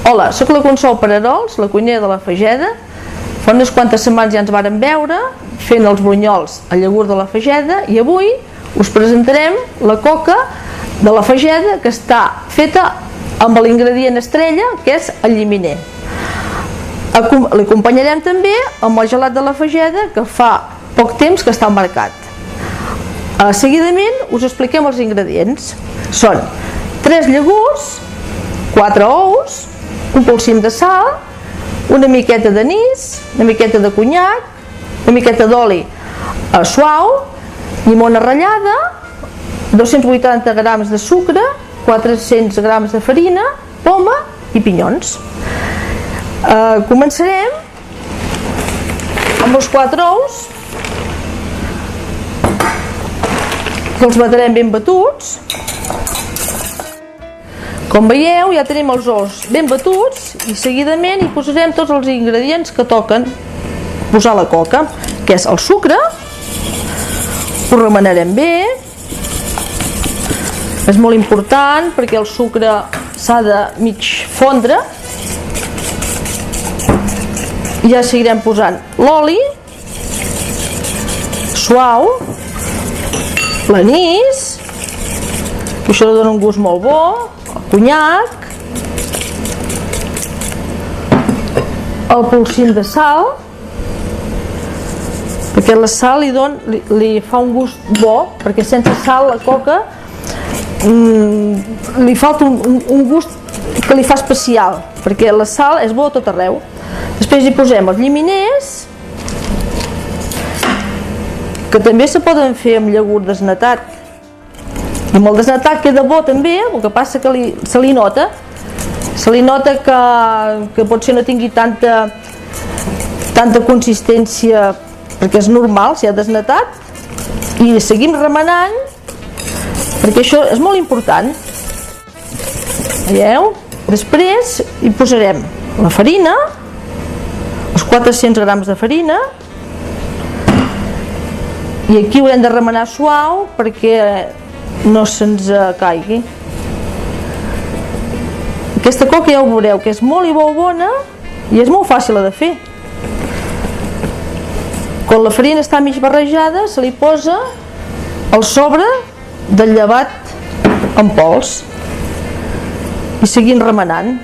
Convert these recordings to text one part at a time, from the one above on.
Hola, soc la Consol Pararols, la cuinera de la Fageda. Fa unes quantes setmanes ja ens vàrem veure fent els brunyols al iogurt de la Fageda i avui us presentarem la coca de la Fageda que està feta amb l'ingredient estrella, que és el lliminer. L'acompanyarem també amb el gelat de la Fageda, que fa poc temps que està al mercat. Seguidament us expliquem els ingredients. Són 3 llegums, 4 ous, un polsim de sal, una miqueta d'anís, una miqueta de conyac, una miqueta d'oli suau, llimona ratllada, 280 grams de sucre, 400 grams de farina, poma i pinyons. Començarem amb els 4 ous, que els batrem ben batuts. Com veieu, ja tenim els ous ben batuts i seguidament hi posarem tots els ingredients que toquen posar a la coca, que és el sucre. Ho remenarem bé. És molt important perquè el sucre s'ha de mig fondre. Ja seguirem posant l'oli suau, l'anís, que això dona un gust molt bo, el conyac, el polsim de sal, perquè la sal li fa un gust bo, perquè sense sal la coca li falta un gust que li fa especial, perquè la sal és bo a tot arreu. Després hi posem els lliminers, que també se poden fer amb iogurt desnatat. I amb el desnatat queda bo també, el que passa que se li nota que potser no tingui tanta consistència, perquè és normal si ha desnatat, i seguim remenant, perquè això és molt important. Veieu? Després hi posarem la farina, els 400 grams de farina, i aquí haurem de remenar suau perquè no se'ns caigui. Aquesta coca ja ho veureu que és molt i molt bona i és molt fàcil de fer. Quan la farina està mig barrejada se li posa el sobre del llevat en pols i seguim remenant.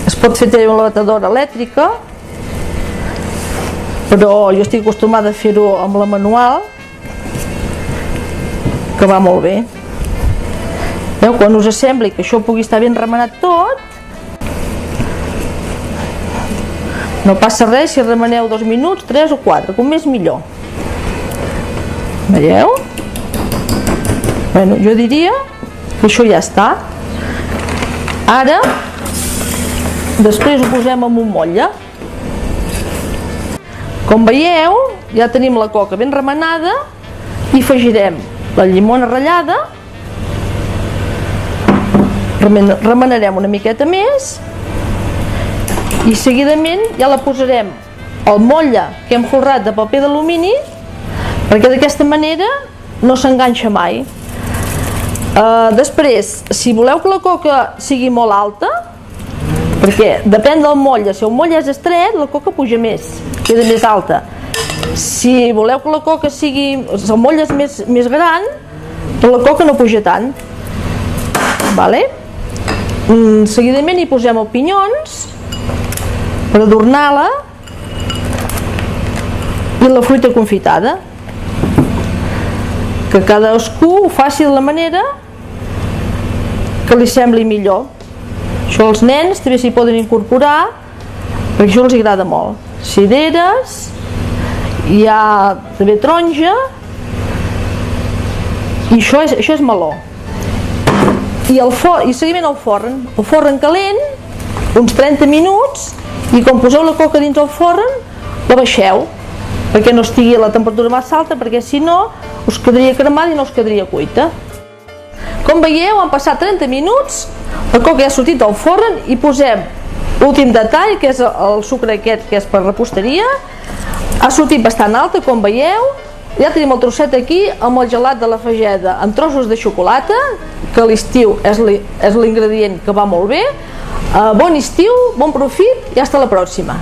Es pot fer també amb la batedora elèctrica, però jo estic acostumada a fer-ho amb la manual, que va molt bé. Quan us sembli que això pugui estar ben remenat tot, no passa res si remeneu 2 minuts, 3 o 4, com més millor. Veieu? Jo diria que això ja està. Ara, després ho posem en un motlle. Com veieu, ja tenim la coca ben remenada i afegirem la llimona ratllada, remenarem una miqueta més i seguidament ja la posarem al motlle que hem folrat de paper d'alumini, perquè d'aquesta manera no s'enganxa mai. Després, si voleu que la coca sigui molt alta, perquè depèn del motlle, si el motlle és estret la coca puja més, queda més alta. Si voleu que la coca sigui, si el motlle és més gran, la coca no puja tant. Seguidament hi posem els pinyons per adornar-la i la fruita confitada, que cadascú ho faci de la manera que li sembli millor. Això els nens també s'hi poden incorporar perquè això els agrada molt. Cireres, hi ha també taronja i això és meló. I seguiment al forn calent uns 30 minuts, i quan poseu la coca dins el forn la baixeu perquè no estigui a la temperatura massa alta, perquè si no us quedaria cremada i no us quedaria cuita. Com veieu, han passat 30 minuts, la coca ja ha sortit del forn i posem l'últim detall, que és el sucre aquest que és per reposteria. Ha sortit bastant alta, com veieu. Ja tenim el trosset aquí amb el gelat de la Fageda amb trossos de xocolata, que a l'estiu és l'ingredient que va molt bé. Bon estiu, bon profit i hasta la pròxima.